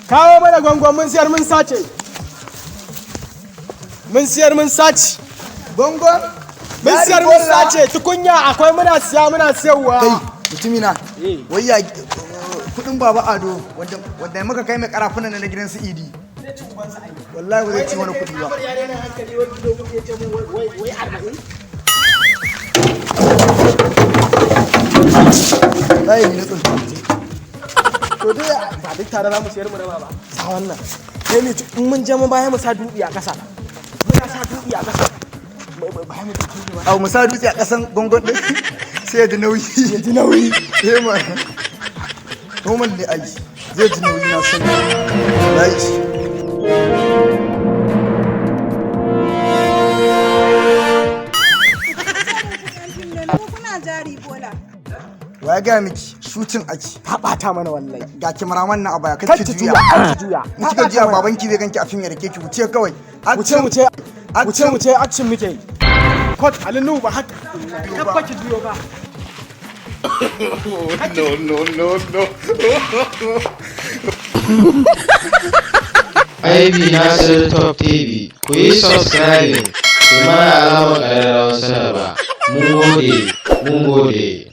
kawo mana gongon mun siyar mun sace. Mun siyar mun sace. Gongon? Mun siyar mun sace tukunya akwai muna siya muna siyarwa. Kai mutumina. Wai ya kudin baba Ado wanda muka kai mai karafunan na gidan su Idi. Wallahi ba zai ci wani kudi ba. Ai ni tsun. To dai ba duk tare za mu siyar mu raba ba. Sa wannan. Kai ne in mun je mun baya mu sa dubi a kasa. Muna sa dubi a kasa. Baya mu dubi ba. Au mu sa dutse a kasan gongon din. Sai ya ji nauyi. Ya ji nauyi. Eh ma. Normal ne ai. Zai ji nauyi na sani. Right. Waya gaya miki shooting ake. Ta bata mana wallahi. Ga kimaraman na a baya kake juya. In kika juya babanki zai ganki a fim ya rake ki wuce kawai. Wuce action muke yi. Coach Alinu ba haka. Kabba ki juyo ba. IB Nasir Top TV, ku yi subscribing, ku mana alamar ƙararrawar sanarwa. Mun gode.